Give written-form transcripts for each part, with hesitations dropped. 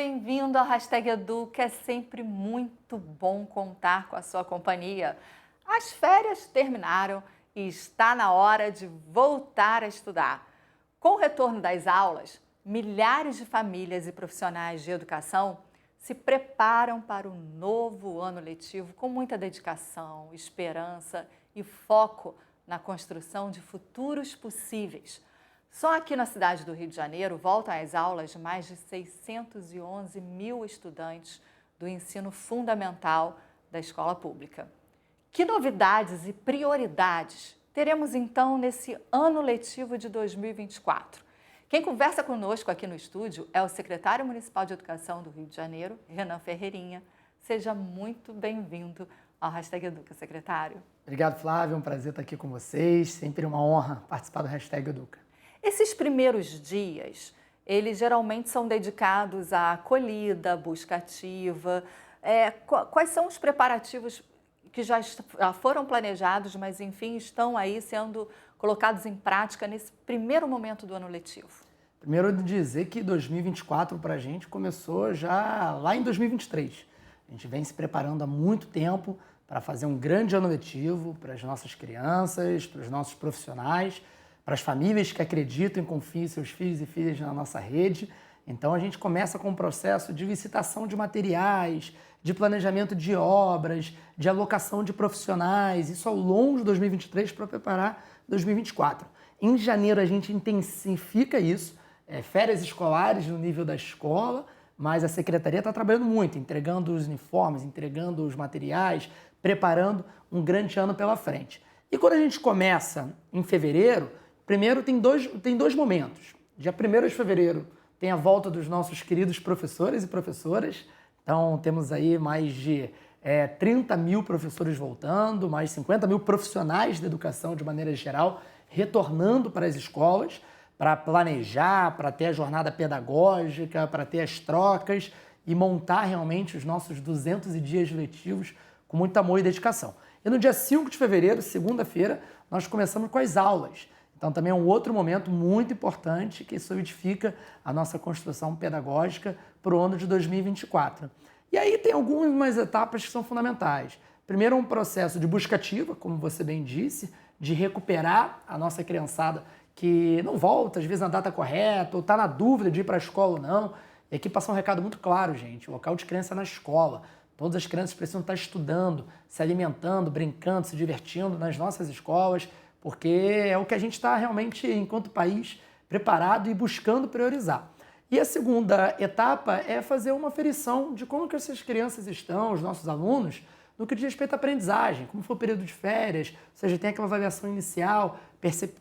bem-vindo ao Hashtag Educa. É sempre muito bom contar com a sua companhia. As férias terminaram e está na hora de voltar a estudar. Com o retorno das aulas, milhares de famílias e profissionais de educação se preparam para o novo ano letivo com muita dedicação, esperança e foco na construção de futuros possíveis. Só aqui na cidade do Rio de Janeiro voltam às aulas mais de 611 mil estudantes do ensino fundamental da escola pública. Que novidades e prioridades teremos então nesse ano letivo de 2024? Quem conversa conosco aqui no estúdio é o secretário municipal de Educação do Rio de Janeiro, Renan Ferreirinha. Seja muito bem-vindo ao Hashtag Educa, secretário. Obrigado, Flávio. É um prazer estar aqui com vocês. Sempre uma honra participar do Hashtag Educa. Esses primeiros dias, eles geralmente são dedicados à acolhida, busca ativa. Quais são os preparativos que já foram planejados, mas enfim, estão aí sendo colocados em prática nesse primeiro momento do ano letivo? Primeiro, dizer que 2024 para a gente começou já lá em 2023. A gente vem se preparando há muito tempo para fazer um grande ano letivo para as nossas crianças, para os nossos profissionais, para as famílias que acreditam e confiam em seus filhos e filhas na nossa rede. Então a gente começa com um processo de licitação de materiais, de planejamento de obras, de alocação de profissionais, isso ao longo de 2023 para preparar 2024. Em janeiro a gente intensifica isso, férias escolares no nível da escola, mas a secretaria está trabalhando muito, entregando os uniformes, entregando os materiais, preparando um grande ano pela frente. E quando a gente começa em fevereiro, primeiro tem dois momentos. Dia 1º de fevereiro tem a volta dos nossos queridos professores e professoras. Então temos aí mais de 30 mil professores voltando, mais 50 mil profissionais de educação de maneira geral retornando para as escolas para planejar, para ter a jornada pedagógica, para ter as trocas e montar realmente os nossos 200 dias letivos com muito amor e dedicação. E no dia 5 de fevereiro, segunda-feira, nós começamos com as aulas. Então também é um outro momento muito importante que solidifica a nossa construção pedagógica para o ano de 2024. E aí tem algumas etapas que são fundamentais. Primeiro, um processo de busca ativa, como você bem disse, de recuperar a nossa criançada que não volta, às vezes, na data correta, ou está na dúvida de ir para a escola ou não. E aqui passa um recado muito claro, gente. O local de criança é na escola. Todas as crianças precisam estar estudando, se alimentando, brincando, se divertindo nas nossas escolas, porque é o que a gente está realmente, enquanto país, preparado e buscando priorizar. E a segunda etapa é fazer uma aferição de como que essas crianças estão, os nossos alunos, no que diz respeito à aprendizagem, como foi o período de férias, ou seja, tem aquela avaliação inicial,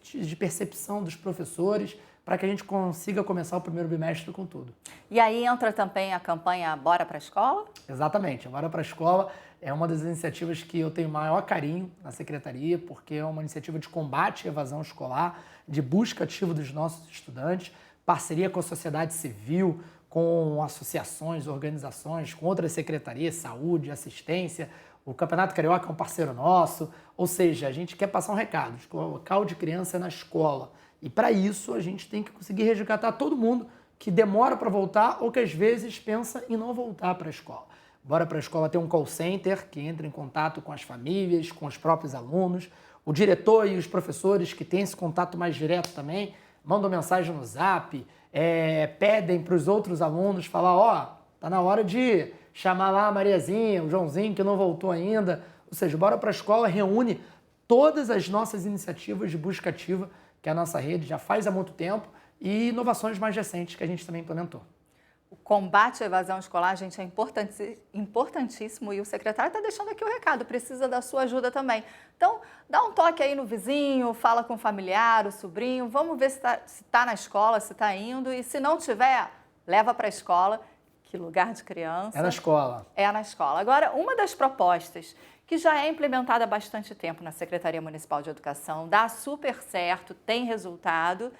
de percepção dos professores, para que a gente consiga começar o primeiro bimestre com tudo. E aí entra também a campanha Bora para a Escola? Exatamente, a Bora para a Escola é uma das iniciativas que eu tenho maior carinho na Secretaria, porque é uma iniciativa de combate à evasão escolar, de busca ativa dos nossos estudantes, parceria com a sociedade civil, com associações, organizações, com outras secretarias, saúde, assistência. O Campeonato Carioca é um parceiro nosso, ou seja, a gente quer passar um recado, o local de criança é na escola. E para isso a gente tem que conseguir resgatar todo mundo que demora para voltar ou que às vezes pensa em não voltar para a escola. Bora para a Escola tem um call center que entra em contato com as famílias, com os próprios alunos, o diretor e os professores que têm esse contato mais direto também, mandam mensagem no Zap, pedem para os outros alunos falar, tá na hora de chamar lá a Mariazinha, o Joãozinho que não voltou ainda. Ou seja, Bora para a Escola reúne todas as nossas iniciativas de busca ativa que a nossa rede já faz há muito tempo e inovações mais recentes que a gente também implementou. O combate à evasão escolar, gente, é importantíssimo e o secretário está deixando aqui o recado, precisa da sua ajuda também. Então, dá um toque aí no vizinho, fala com o familiar, o sobrinho, vamos ver se está na escola, se está indo e se não tiver, leva para a escola, que lugar de criança. É na escola. É na escola. Agora, uma das propostas que já é implementada há bastante tempo na Secretaria Municipal de Educação, dá super certo, tem resultado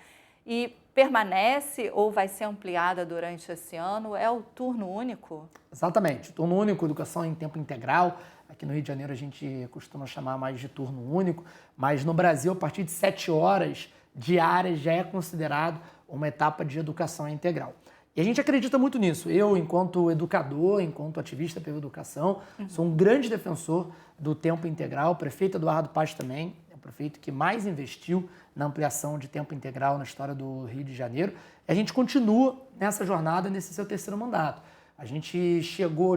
e permanece ou vai ser ampliada durante esse ano, é o turno único? Exatamente, o turno único, educação em tempo integral. Aqui no Rio de Janeiro a gente costuma chamar mais de turno único, mas no Brasil, a partir de 7 horas diárias, já é considerado uma etapa de educação integral. E a gente acredita muito nisso. Eu, enquanto educador, enquanto ativista pela educação, sou um grande defensor do tempo integral. O prefeito Eduardo Paes também é o prefeito que mais investiu na ampliação de tempo integral na história do Rio de Janeiro. E a gente continua nessa jornada, nesse seu terceiro mandato. A gente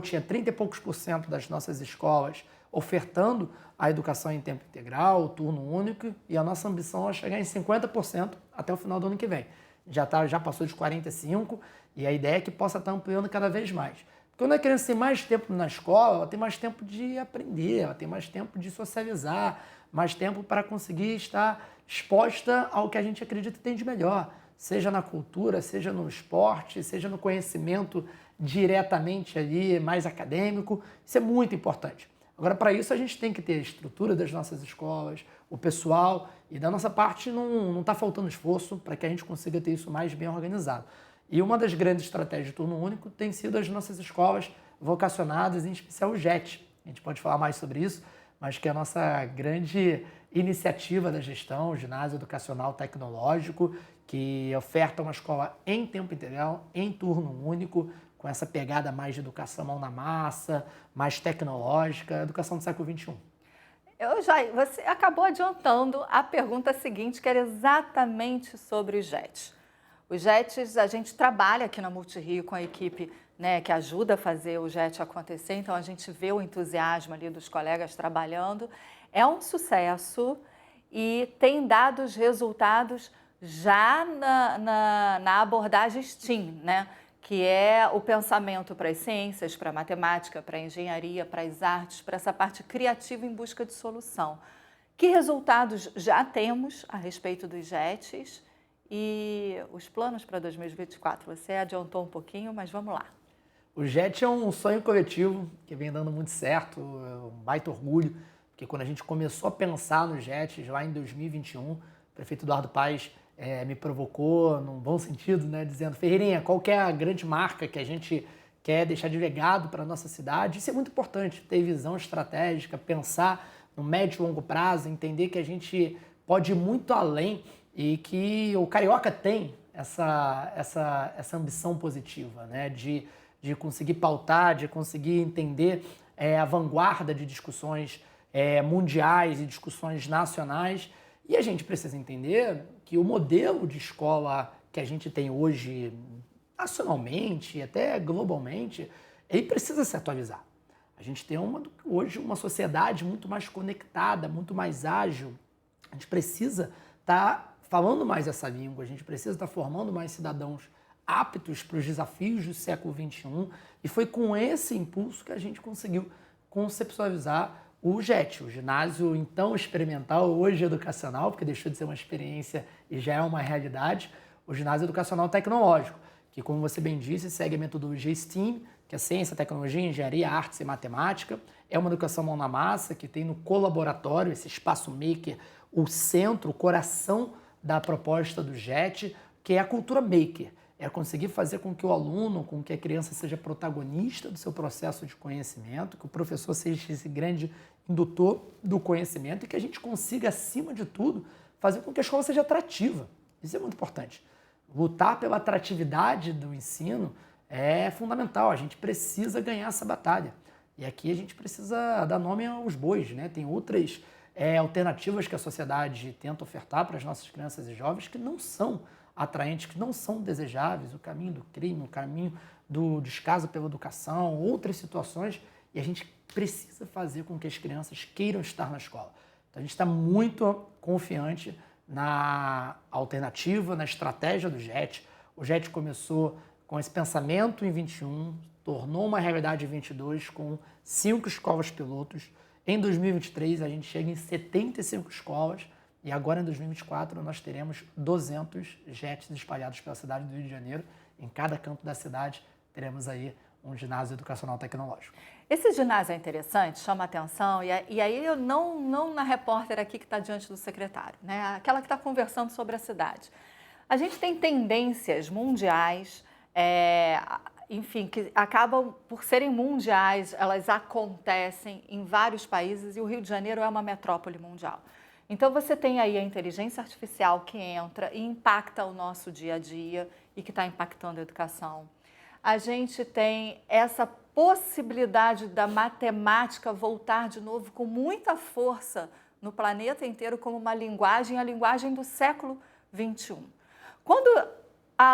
tinha 30 e poucos % das nossas escolas ofertando a educação em tempo integral, turno único, e a nossa ambição é chegar em 50% até o final do ano que vem. Já passou de 45%, e a ideia é que possa estar ampliando cada vez mais. Porque quando a criança tem mais tempo na escola, ela tem mais tempo de aprender, ela tem mais tempo de socializar, mais tempo para conseguir estar exposta ao que a gente acredita que tem de melhor, seja na cultura, seja no esporte, seja no conhecimento diretamente ali, mais acadêmico. Isso é muito importante. Agora, para isso, a gente tem que ter a estrutura das nossas escolas, o pessoal, e da nossa parte não está faltando esforço para que a gente consiga ter isso mais bem organizado. E uma das grandes estratégias de turno único tem sido as nossas escolas vocacionadas, em especial o JET. A gente pode falar mais sobre isso, mas que é a nossa grande iniciativa da gestão, o Ginásio Educacional Tecnológico, que oferta uma escola em tempo integral, em turno único, com essa pegada mais de educação mão na massa, mais tecnológica, educação do século XXI. Você acabou adiantando a pergunta seguinte, que era exatamente sobre os JETs. Os JETs, a gente trabalha aqui na Multirio com a equipe, né, que ajuda a fazer o JET acontecer, então a gente vê o entusiasmo ali dos colegas trabalhando. É um sucesso e tem dado os resultados já na abordagem STEAM, né? Que é o pensamento para as ciências, para a matemática, para a engenharia, para as artes, para essa parte criativa em busca de solução. Que resultados já temos a respeito dos JETs e os planos para 2024? Você adiantou um pouquinho, mas vamos lá. O JET é um sonho coletivo que vem dando muito certo, é um baita orgulho, porque quando a gente começou a pensar no JET lá em 2021, o prefeito Eduardo Paes me provocou, num bom sentido, né, dizendo: Ferreirinha, qual que é a grande marca que a gente quer deixar de legado para a nossa cidade? Isso é muito importante, ter visão estratégica, pensar no médio e longo prazo, entender que a gente pode ir muito além e que o carioca tem essa ambição positiva, né, de conseguir pautar, de conseguir entender a vanguarda de discussões mundiais e discussões nacionais. E a gente precisa entender que o modelo de escola que a gente tem hoje, nacionalmente e até globalmente, ele precisa se atualizar. A gente tem hoje uma sociedade muito mais conectada, muito mais ágil. A gente precisa estar falando mais essa língua, a gente precisa estar formando mais cidadãos aptos para os desafios do século XXI. E foi com esse impulso que a gente conseguiu conceptualizar o JET, o Ginásio então experimental, hoje educacional, porque deixou de ser uma experiência e já é uma realidade, o Ginásio Educacional Tecnológico, que, como você bem disse, segue a metodologia STEAM, que é ciência, tecnologia, engenharia, artes e matemática. É uma educação mão na massa, que tem no colaboratório, esse espaço maker, o centro, o coração da proposta do JET, que é a cultura maker. É conseguir fazer com que o aluno, com que a criança seja protagonista do seu processo de conhecimento, que o professor seja esse grande indutor do conhecimento e que a gente consiga, acima de tudo, fazer com que a escola seja atrativa. Isso é muito importante. Lutar pela atratividade do ensino é fundamental. A gente precisa ganhar essa batalha. E aqui a gente precisa dar nome aos bois, né? Tem outras alternativas que a sociedade tenta ofertar para as nossas crianças e jovens que não são atraentes, que não são desejáveis, o caminho do crime, o caminho do descaso pela educação, outras situações, e a gente precisa fazer com que as crianças queiram estar na escola. Então a gente está muito confiante na alternativa, na estratégia do JET. O JET começou com esse pensamento em 21, tornou uma realidade em 22 com 5 escolas pilotos. Em 2023 a gente chega em 75 escolas, e agora, em 2024, nós teremos 200 JETs espalhados pela cidade do Rio de Janeiro. Em cada canto da cidade, teremos aí um ginásio educacional tecnológico. Esse ginásio é interessante, chama a atenção, e aí eu não na repórter aqui que está diante do secretário, né? Aquela que está conversando sobre a cidade. A gente tem tendências mundiais, enfim, que acabam por serem mundiais, elas acontecem em vários países, e o Rio de Janeiro é uma metrópole mundial. Então, você tem aí a inteligência artificial que entra e impacta o nosso dia a dia e que está impactando a educação. a gente tem essa possibilidade da matemática voltar de novo com muita força no planeta inteiro como uma linguagem, a linguagem do século XXI. Quando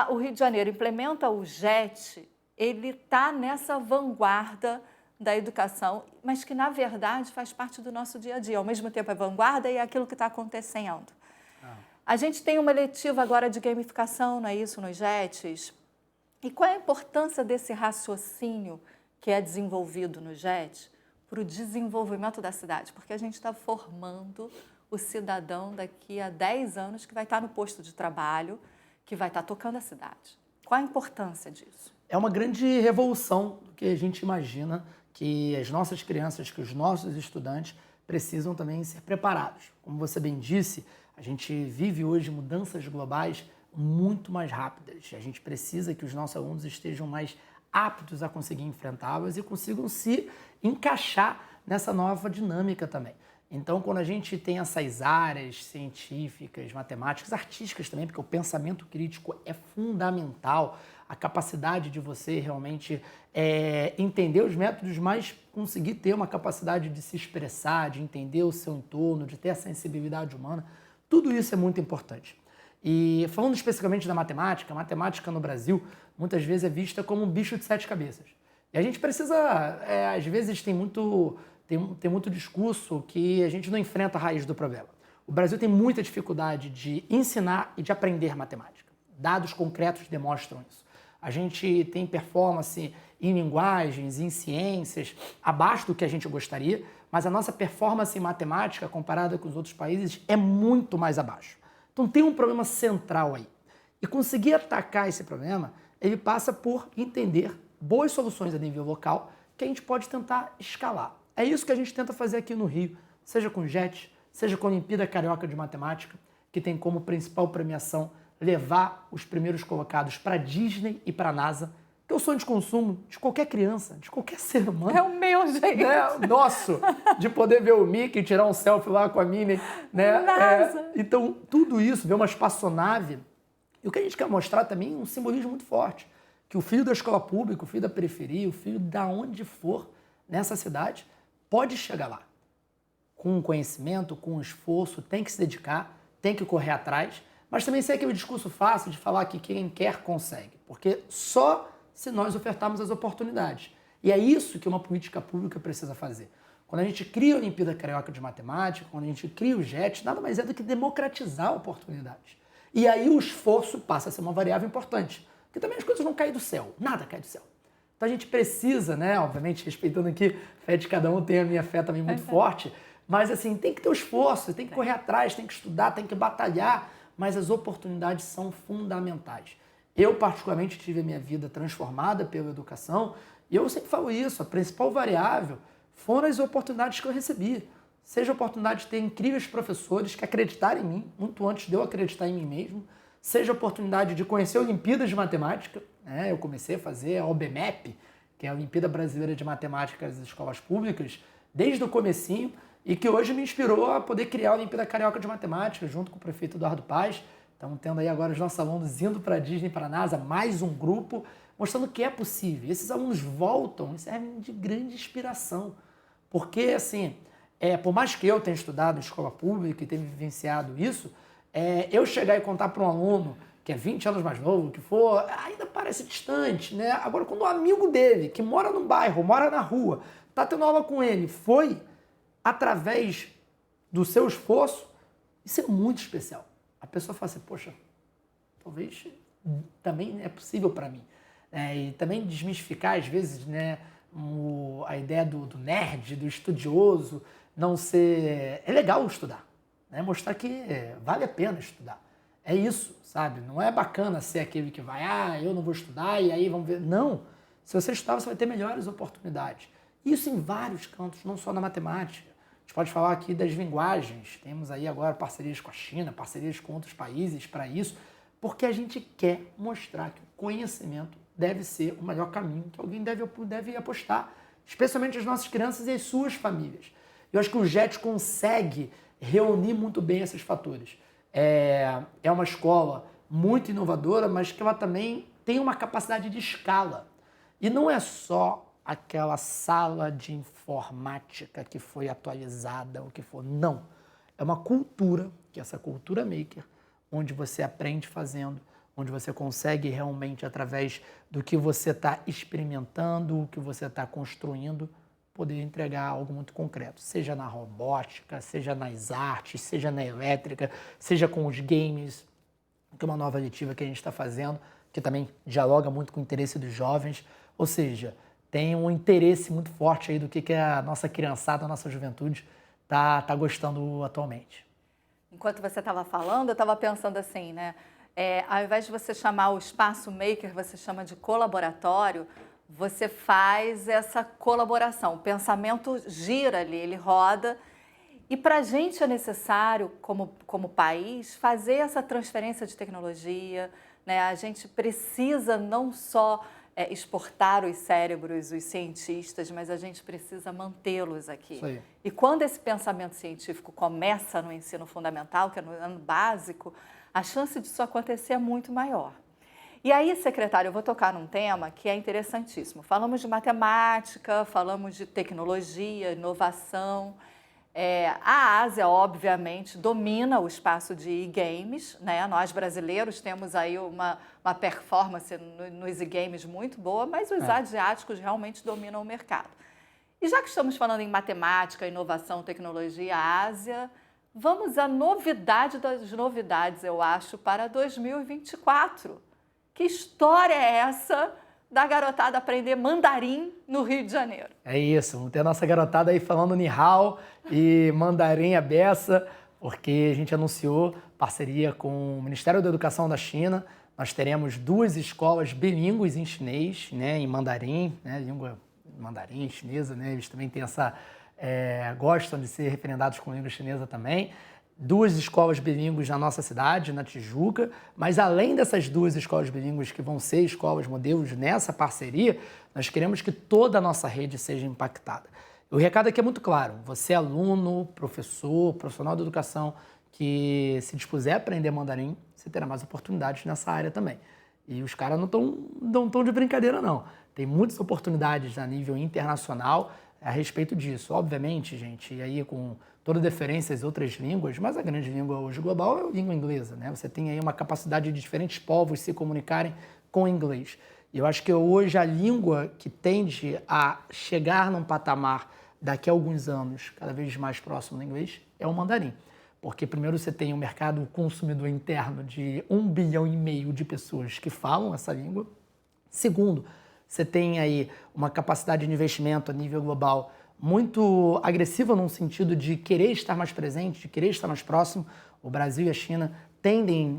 o Rio de Janeiro implementa o JET, ele está nessa vanguarda da educação, mas que, na verdade, faz parte do nosso dia a dia. Ao mesmo tempo é vanguarda e é aquilo que está acontecendo. A gente tem uma eletiva agora de gamificação, não é isso, nos JETs? E qual é a importância desse raciocínio que é desenvolvido no JET para o desenvolvimento da cidade? Porque a gente está formando o cidadão daqui a 10 anos que vai estar no posto de trabalho, que vai estar tocando a cidade. Qual a importância disso? É uma grande revolução do que a gente imagina que as nossas crianças, que os nossos estudantes precisam também ser preparados. Como você bem disse, a gente vive hoje mudanças globais muito mais rápidas. A gente precisa que os nossos alunos estejam mais aptos a conseguir enfrentá-las e consigam se encaixar nessa nova dinâmica também. Então, quando a gente tem essas áreas científicas, matemáticas, artísticas também, porque o pensamento crítico é fundamental, a capacidade de você realmente entender os métodos, mas conseguir ter uma capacidade de se expressar, de entender o seu entorno, de ter a sensibilidade humana, tudo isso é muito importante. E falando especificamente da matemática, a matemática no Brasil muitas vezes é vista como um bicho de 7 cabeças. E a gente precisa, às vezes tem muito discurso que a gente não enfrenta a raiz do problema. O Brasil tem muita dificuldade de ensinar e de aprender matemática. Dados concretos demonstram isso. A gente tem performance em linguagens, em ciências, abaixo do que a gente gostaria, mas a nossa performance em matemática, comparada com os outros países, é muito mais abaixo. Então tem um problema central aí. E conseguir atacar esse problema, ele passa por entender boas soluções a nível local que a gente pode tentar escalar. É isso que a gente tenta fazer aqui no Rio, seja com o JET, seja com a Olimpíada Carioca de Matemática, que tem como principal premiação levar os primeiros colocados para a Disney e para a NASA, que é o sonho de consumo de qualquer criança, de qualquer ser humano. É o meu, gente. Né? Nosso, de poder ver o Mickey, tirar um selfie lá com a Minnie. Né? NASA. Então, tudo isso, ver uma espaçonave. E o que a gente quer mostrar também é um simbolismo muito forte, que o filho da escola pública, o filho da periferia, o filho da onde for nessa cidade, pode chegar lá. Com conhecimento, com esforço, tem que se dedicar, tem que correr atrás, mas também sem aquele discurso fácil de falar que quem quer consegue, porque só se nós ofertarmos as oportunidades. E é isso que uma política pública precisa fazer. Quando a gente cria a Olimpíada Carioca de Matemática, quando a gente cria o JET, nada mais é do que democratizar oportunidades. E aí o esforço passa a ser uma variável importante, porque também as coisas não caem do céu, nada cai do céu. Então a gente precisa, né, obviamente respeitando aqui, a fé de cada um, tem a minha fé também muito forte, mas assim, tem que ter o esforço, tem que correr atrás, tem que estudar, tem que batalhar, mas as oportunidades são fundamentais. Eu, particularmente, tive a minha vida transformada pela educação e eu sempre falo isso, a principal variável foram as oportunidades que eu recebi. Seja a oportunidade de ter incríveis professores que acreditaram em mim, muito antes de eu acreditar em mim mesmo, seja a oportunidade de conhecer Olimpíadas de Matemática, né? Eu comecei a fazer a OBMEP, que é a Olimpíada Brasileira de Matemática das Escolas Públicas, desde o comecinho, e que hoje me inspirou a poder criar a Olimpíada Carioca de Matemática, junto com o prefeito Eduardo Paes. Estamos tendo aí agora os nossos alunos indo para a Disney, para a NASA, mais um grupo, mostrando que é possível. Esses alunos voltam e servem de grande inspiração, porque, assim, por mais que eu tenha estudado em escola pública e tenha vivenciado isso, eu chegar e contar para um aluno que é 20 anos mais novo, que for, ainda parece distante, né? Agora, quando um amigo dele, que mora num bairro, mora na rua, está tendo aula com ele, foi através do seu esforço, isso é muito especial. A pessoa fala assim, poxa, talvez também é possível para mim. E também desmistificar, às vezes, né, a ideia do nerd, do estudioso, não ser... É legal estudar, né? Mostrar que vale a pena estudar. É isso, sabe? Não é bacana ser aquele que vai, eu não vou estudar e aí vamos ver. Não. Se você estudar, você vai ter melhores oportunidades. Isso em vários cantos, não só na matemática. A gente pode falar aqui das linguagens. Temos aí agora parcerias com a China, parcerias com outros países para isso, porque a gente quer mostrar que o conhecimento deve ser o melhor caminho que alguém deve apostar, especialmente as nossas crianças e as suas famílias. Eu acho que o JET consegue reunir muito bem esses fatores. É uma escola muito inovadora, mas que ela também tem uma capacidade de escala. E não é só aquela sala de informática que foi atualizada, o que for. Não. É uma cultura, que é essa cultura maker, onde você aprende fazendo, onde você consegue realmente, através do que você está experimentando, o que você está construindo, poder entregar algo muito concreto, seja na robótica, seja nas artes, seja na elétrica, seja com os games, que é uma nova letiva que a gente está fazendo, que também dialoga muito com o interesse dos jovens, ou seja, tem um interesse muito forte aí do que a nossa criançada, a nossa juventude tá gostando atualmente. Enquanto você estava falando, eu estava pensando assim, né? Ao invés de você chamar o espaço maker, você chama de colaboratório, você faz essa colaboração. O pensamento gira ali, ele roda. E para a gente é necessário, como país, fazer essa transferência de tecnologia, né? A gente precisa não só exportar os cérebros, os cientistas, mas a gente precisa mantê-los aqui. Isso aí. E quando esse pensamento científico começa no ensino fundamental, que é no ano básico, a chance disso acontecer é muito maior. E aí, secretário, eu vou tocar num tema que é interessantíssimo. Falamos de matemática, falamos de tecnologia, inovação. A Ásia, obviamente, domina o espaço de e-games, né? Nós, brasileiros, temos aí uma performance nos e-games muito boa, mas os asiáticos realmente dominam o mercado. E já que estamos falando em matemática, inovação, tecnologia, Ásia, vamos à novidade das novidades, eu acho, para 2024. Que história é essa da garotada aprender mandarim no Rio de Janeiro? É isso, vamos ter a nossa garotada aí falando Ni Hao e mandarim à beça, porque a gente anunciou parceria com o Ministério da Educação da China. Nós teremos 2 escolas bilíngues em chinês, né, em mandarim, né, língua mandarim, chinesa, né, eles também têm gostam de ser referendados com língua chinesa também. 2 escolas bilíngues na nossa cidade, na Tijuca, mas além dessas 2 escolas bilíngues que vão ser escolas modelos nessa parceria, nós queremos que toda a nossa rede seja impactada. O recado aqui é muito claro, você aluno, professor, profissional de educação que se dispuser a aprender mandarim, você terá mais oportunidades nessa área também. E os caras não estão de brincadeira não, tem muitas oportunidades a nível internacional a respeito disso. Obviamente, gente, e aí com toda deferência às outras línguas, mas a grande língua hoje global é a língua inglesa, né? Você tem aí uma capacidade de diferentes povos se comunicarem com inglês. E eu acho que hoje a língua que tende a chegar num patamar daqui a alguns anos cada vez mais próximo do inglês é o mandarim. Porque primeiro você tem um mercado consumidor interno de 1,5 bilhão de pessoas que falam essa língua. Segundo, você tem aí uma capacidade de investimento a nível global muito agressiva num sentido de querer estar mais presente, de querer estar mais próximo. O Brasil e a China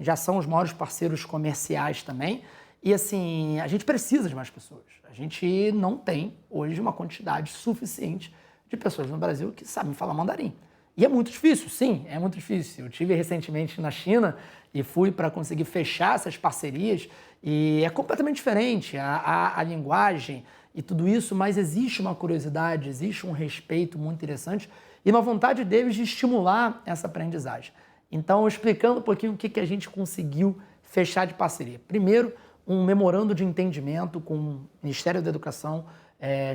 já são os maiores parceiros comerciais também. E assim, a gente precisa de mais pessoas. A gente não tem hoje uma quantidade suficiente de pessoas no Brasil que sabem falar mandarim. E é muito difícil, sim, é muito difícil. Eu estive recentemente na China e fui para conseguir fechar essas parcerias e é completamente diferente a linguagem e tudo isso, mas existe uma curiosidade, existe um respeito muito interessante e uma vontade deles de estimular essa aprendizagem. Então, explicando um pouquinho o que a gente conseguiu fechar de parceria. Primeiro, um memorando de entendimento com o Ministério da Educação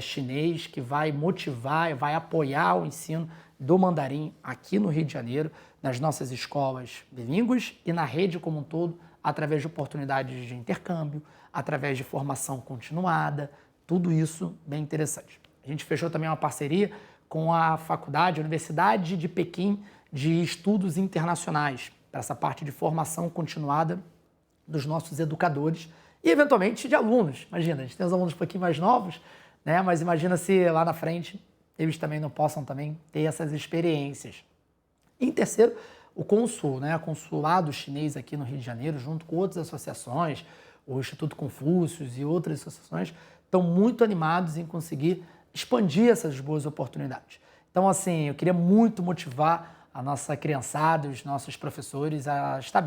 chinês, que vai motivar, vai apoiar o ensino do mandarim aqui no Rio de Janeiro, nas nossas escolas bilíngues e na rede como um todo, através de oportunidades de intercâmbio, através de formação continuada, tudo isso bem interessante. A gente fechou também uma parceria com a faculdade, a Universidade de Pequim de Estudos Internacionais, para essa parte de formação continuada dos nossos educadores e, eventualmente, de alunos. Imagina, a gente tem os alunos um pouquinho mais novos, né? Mas imagina se lá na frente eles também não possam também ter essas experiências. E em terceiro, o Consul, né? O consulado chinês aqui no Rio de Janeiro, junto com outras associações, o Instituto Confúcio e outras associações, estão muito animados em conseguir expandir essas boas oportunidades. Então, assim, eu queria muito motivar a nossa criançada, os nossos professores a estar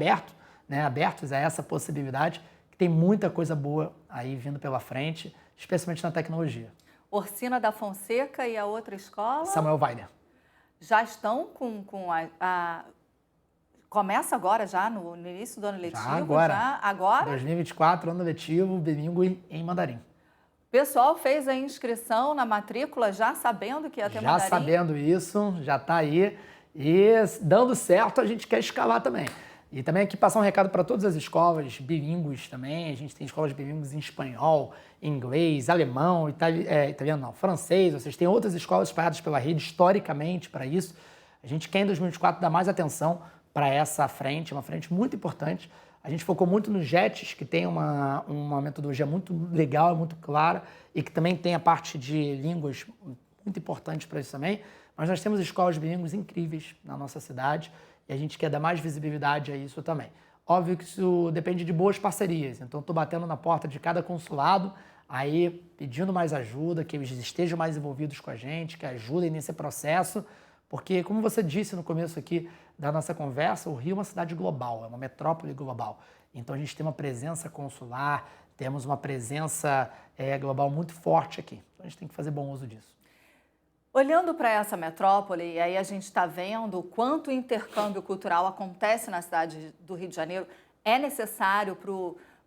abertos a essa possibilidade, que tem muita coisa boa aí vindo pela frente, especialmente na tecnologia. Orsina da Fonseca e a outra escola? Samuel Weiner. Já estão com Começa agora já, no início do ano letivo? Já agora. Já agora? 2024, ano letivo, bilíngue em mandarim. O pessoal fez a inscrição na matrícula já sabendo que ia ter Já mandarim? sabendo isso, já está aí. E dando certo, a gente quer escalar também. E também aqui passar um recado para todas as escolas bilíngues também. A gente tem escolas bilíngues em espanhol, inglês, alemão, italiano não, francês. Vocês têm outras escolas espalhadas pela rede historicamente para isso. A gente quer em 2024 dar mais atenção para essa frente, uma frente muito importante. A gente focou muito nos JETs, que tem uma metodologia muito legal, muito clara, e que também tem a parte de línguas muito importante para isso também. Mas nós temos escolas bilíngues incríveis na nossa cidade e a gente quer dar mais visibilidade a isso também. Óbvio que isso depende de boas parcerias, então estou batendo na porta de cada consulado, aí pedindo mais ajuda, que eles estejam mais envolvidos com a gente, que ajudem nesse processo, porque, como você disse no começo aqui da nossa conversa, o Rio é uma cidade global, é uma metrópole global. Então a gente tem uma presença consular, temos uma presença global muito forte aqui. Então a gente tem que fazer bom uso disso. Olhando para essa metrópole, e aí a gente está vendo o quanto o intercâmbio cultural acontece na cidade do Rio de Janeiro, é necessário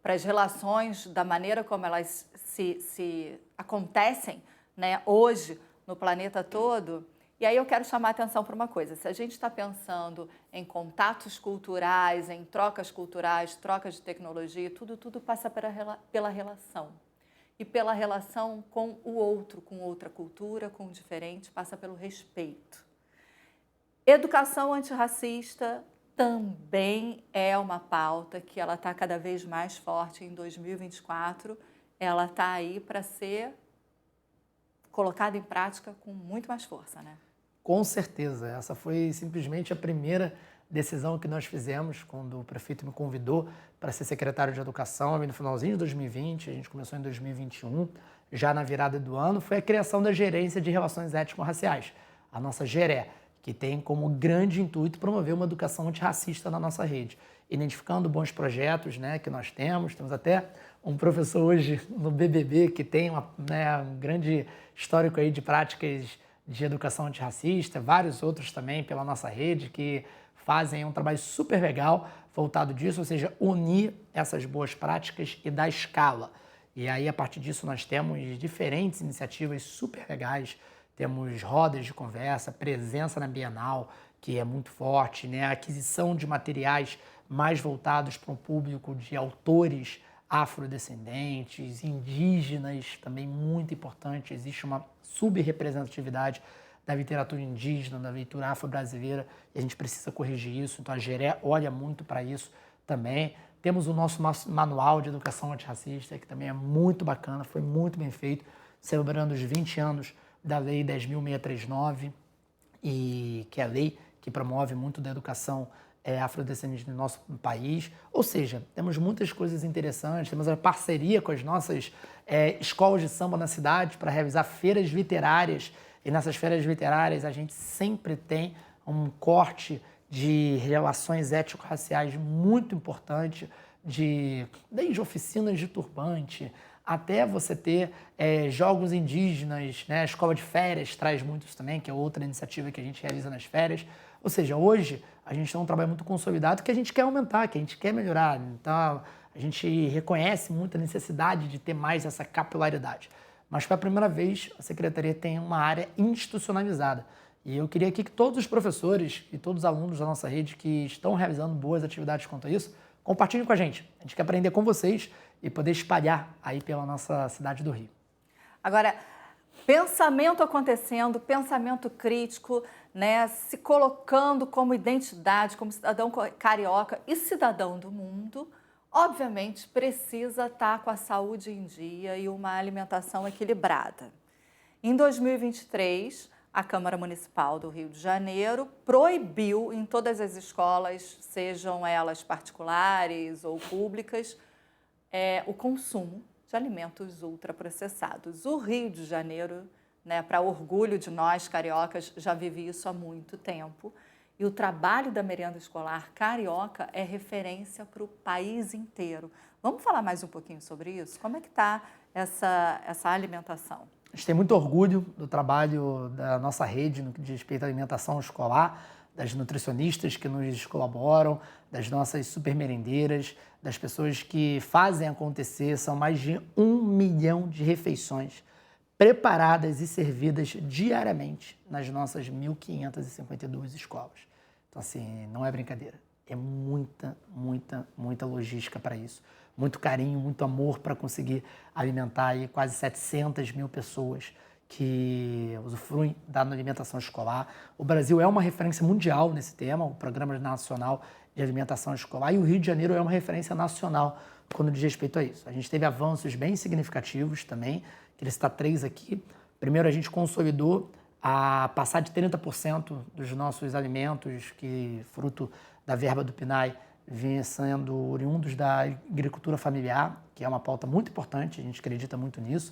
para as relações, da maneira como elas se acontecem, né, hoje no planeta todo. E aí eu quero chamar a atenção para uma coisa. Se a gente está pensando em contatos culturais, em trocas culturais, trocas de tecnologia, tudo passa pela relação. E pela relação com o outro, com outra cultura, com o diferente, passa pelo respeito. Educação antirracista também é uma pauta que ela está cada vez mais forte em 2024. Ela está aí para ser colocada em prática com muito mais força, né? Com certeza. Essa foi simplesmente a primeira decisão que nós fizemos quando o prefeito me convidou para ser secretário de Educação, no finalzinho de 2020, a gente começou em 2021, já na virada do ano, foi a criação da Gerência de Relações Étnico-Raciais, a nossa GERÉ, que tem como grande intuito promover uma educação antirracista na nossa rede, identificando bons projetos, né, que nós temos até um professor hoje no BBB que tem um grande histórico aí de práticas de educação antirracista, vários outros também pela nossa rede que fazem um trabalho super legal voltado disso, ou seja, unir essas boas práticas e dar escala. E aí, a partir disso, nós temos diferentes iniciativas super legais, temos rodas de conversa, presença na Bienal, que é muito forte, né? Aquisição de materiais mais voltados para um público de autores afrodescendentes, indígenas, também muito importante, existe uma subrepresentatividade da literatura indígena, da literatura afro-brasileira, e a gente precisa corrigir isso, então a GERÉ olha muito para isso também. Temos o nosso manual de educação antirracista, que também é muito bacana, foi muito bem feito, celebrando os 20 anos da Lei 10.639, e que é a lei que promove muito da educação afrodescendente no nosso país. Ou seja, temos muitas coisas interessantes, temos a parceria com as nossas escolas de samba na cidade para realizar feiras literárias, e nessas feiras literárias a gente sempre tem um corte de relações étnico-raciais muito importante, desde oficinas de turbante até você ter jogos indígenas, né? A Escola de Férias traz muitos também, que é outra iniciativa que a gente realiza nas férias. Ou seja, hoje a gente tem um trabalho muito consolidado que a gente quer aumentar, que a gente quer melhorar. Então, a gente reconhece muito a necessidade de ter mais essa capilaridade. Mas, pela primeira vez, a Secretaria tem uma área institucionalizada. E eu queria aqui que todos os professores e todos os alunos da nossa rede que estão realizando boas atividades quanto a isso, compartilhem com a gente. A gente quer aprender com vocês e poder espalhar aí pela nossa cidade do Rio. Agora, pensamento acontecendo, pensamento crítico, né, se colocando como identidade, como cidadão carioca e cidadão do mundo, obviamente precisa estar com a saúde em dia e uma alimentação equilibrada. Em 2023, a Câmara Municipal do Rio de Janeiro proibiu em todas as escolas, sejam elas particulares ou públicas, o consumo de alimentos ultraprocessados. O Rio de Janeiro, né, para orgulho de nós cariocas, já vive isso há muito tempo. E o trabalho da merenda escolar carioca é referência para o país inteiro. Vamos falar mais um pouquinho sobre isso? Como é que está essa alimentação? A gente tem muito orgulho do trabalho da nossa rede no que diz respeito à alimentação escolar, das nutricionistas que nos colaboram, das nossas super merendeiras, das pessoas que fazem acontecer. São mais de 1 milhão de refeições preparadas e servidas diariamente nas nossas 1.552 escolas. Então, assim, não é brincadeira. É muita, muita, muita logística para isso. Muito carinho, muito amor para conseguir alimentar aí quase 700 mil pessoas que usufruem da alimentação escolar. O Brasil é uma referência mundial nesse tema, o Programa Nacional de Alimentação Escolar, e o Rio de Janeiro é uma referência nacional quando diz respeito a isso. A gente teve avanços bem significativos também, queria citar 3 aqui. Primeiro, a gente consolidou a passar de 30% dos nossos alimentos, que fruto da verba do PNAE, vinha sendo oriundos da agricultura familiar, que é uma pauta muito importante, a gente acredita muito nisso.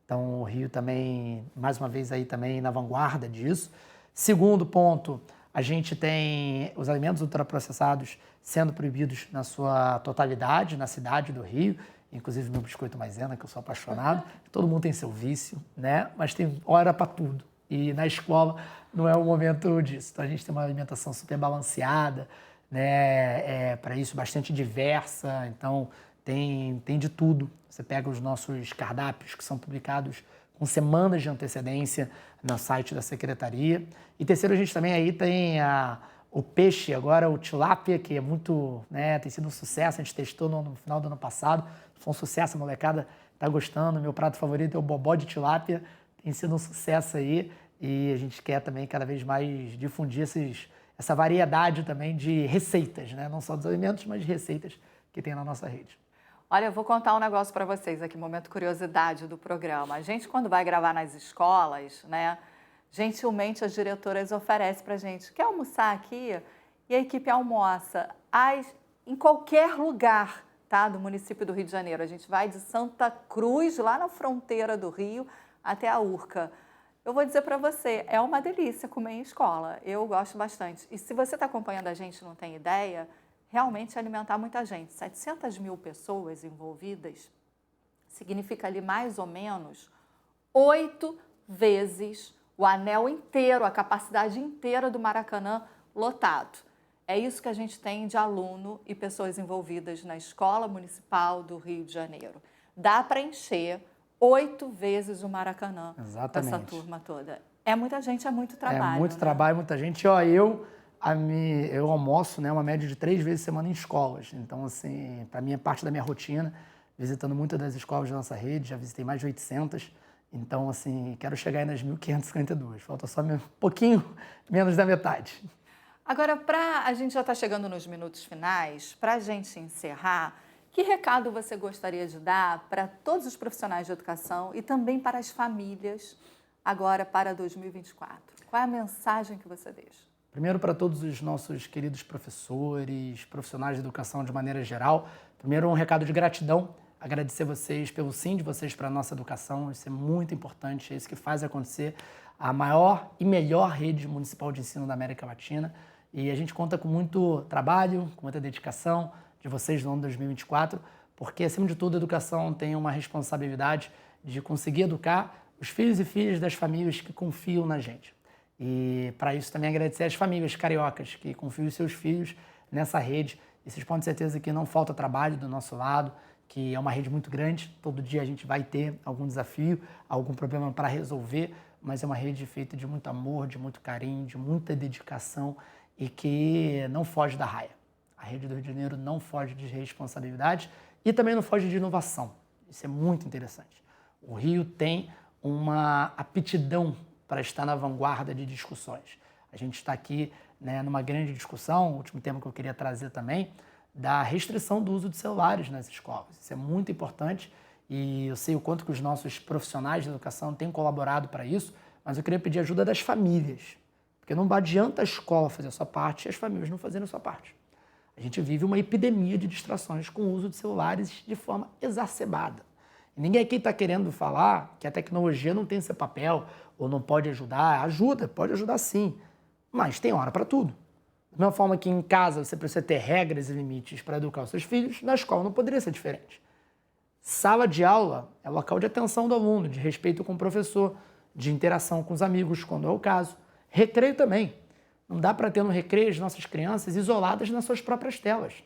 Então, o Rio também, mais uma vez, aí também na vanguarda disso. Segundo ponto, a gente tem os alimentos ultraprocessados sendo proibidos na sua totalidade na cidade do Rio, inclusive meu biscoito maisena, que eu sou apaixonado. Todo mundo tem seu vício, né? Mas tem hora para tudo. E na escola não é o momento disso. Então, a gente tem uma alimentação super balanceada, né? Para isso, bastante diversa. Então, tem de tudo. Você pega os nossos cardápios que são publicados com semanas de antecedência no site da Secretaria. E terceiro, a gente também aí tem o peixe, agora o tilápia, que é muito, né, tem sido um sucesso. A gente testou no final do ano passado. Foi um sucesso, a molecada está gostando. Meu prato favorito é o bobó de tilápia. Tem sido um sucesso aí. E a gente quer também cada vez mais difundir essa variedade também de receitas, né? Não só dos alimentos, mas de receitas que tem na nossa rede. Olha, eu vou contar um negócio para vocês aqui, momento curiosidade do programa. A gente, quando vai gravar nas escolas, né, gentilmente as diretoras oferecem para a gente, quer almoçar aqui? E a equipe almoça em qualquer lugar, tá, do município do Rio de Janeiro. A gente vai de Santa Cruz, lá na fronteira do Rio, até a Urca. Eu vou dizer para você, é uma delícia comer em escola. Eu gosto bastante. E se você está acompanhando a gente e não tem ideia, realmente alimentar muita gente. 700 mil pessoas envolvidas significa ali mais ou menos 8 vezes o anel inteiro, a capacidade inteira do Maracanã lotado. É isso que a gente tem de aluno e pessoas envolvidas na Escola Municipal do Rio de Janeiro. Dá para encher 8 vezes o Maracanã. Exatamente. Com essa turma toda. É muita gente, é muito trabalho. É muito, né? Trabalho, muita gente. Ó, eu almoço, né, uma média de 3 vezes por semana em escolas. Então, assim, para mim é parte da minha rotina, visitando muitas das escolas da nossa rede, já visitei mais de 800. Então, assim, quero chegar aí nas 1.552. Falta só um pouquinho menos da metade. Agora, a gente já está chegando nos minutos finais, para a gente encerrar, que recado você gostaria de dar para todos os profissionais de educação e também para as famílias agora para 2024? Qual é a mensagem que você deixa? Primeiro, para todos os nossos queridos professores, profissionais de educação de maneira geral, primeiro um recado de gratidão, agradecer vocês pelo sim de vocês para a nossa educação, isso é muito importante, é isso que faz acontecer a maior e melhor rede municipal de ensino da América Latina, e a gente conta com muito trabalho, com muita dedicação de vocês no ano 2024, porque, acima de tudo, a educação tem uma responsabilidade de conseguir educar os filhos e filhas das famílias que confiam na gente. E, para isso, também agradecer às famílias cariocas que confiam os seus filhos nessa rede. E vocês podem ter certeza que não falta trabalho do nosso lado, que é uma rede muito grande. Todo dia a gente vai ter algum desafio, algum problema para resolver, mas é uma rede feita de muito amor, de muito carinho, de muita dedicação e que não foge da raia. A rede do Rio de Janeiro não foge de responsabilidade e também não foge de inovação. Isso é muito interessante. O Rio tem uma aptidão para estar na vanguarda de discussões. A gente está aqui, né, numa grande discussão, o último tema que eu queria trazer também, da restrição do uso de celulares nas escolas. Isso é muito importante e eu sei o quanto que os nossos profissionais de educação têm colaborado para isso, mas eu queria pedir ajuda das famílias, porque não adianta a escola fazer a sua parte e as famílias não fazerem a sua parte. A gente vive uma epidemia de distrações com o uso de celulares de forma exacerbada. E ninguém aqui está querendo falar que a tecnologia não tem seu papel ou não pode ajudar. Ajuda, pode ajudar sim, mas tem hora para tudo. Da mesma forma que em casa você precisa ter regras e limites para educar os seus filhos, na escola não poderia ser diferente. Sala de aula é local de atenção do aluno, de respeito com o professor, de interação com os amigos, quando é o caso. Recreio também. Não dá para ter no recreio as nossas crianças isoladas nas suas próprias telas,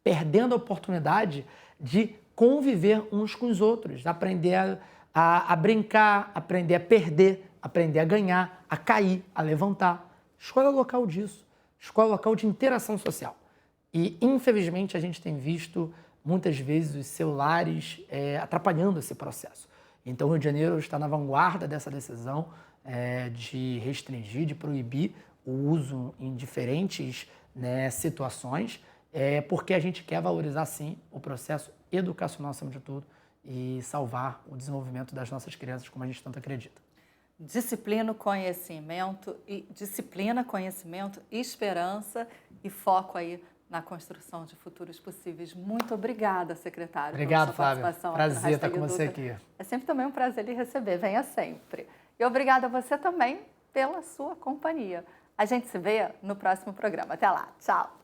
perdendo a oportunidade de conviver uns com os outros, aprender a brincar, aprender a perder, aprender a ganhar, a cair, a levantar. Escola é local disso. Escola é local de interação social. E, infelizmente, a gente tem visto, muitas vezes, os celulares atrapalhando esse processo. Então, o Rio de Janeiro está na vanguarda dessa decisão de restringir, de proibir o uso em diferentes situações, porque a gente quer valorizar, sim, o processo educacional, acima de tudo, e salvar o desenvolvimento das nossas crianças, como a gente tanto acredita. Disciplina, conhecimento, esperança e foco aí na construção de futuros possíveis. Muito obrigada, secretário. Obrigado, Flávia. Prazer estar com você aqui. É sempre também um prazer lhe receber. Venha sempre. E obrigada a você também pela sua companhia. A gente se vê no próximo programa. Até lá. Tchau.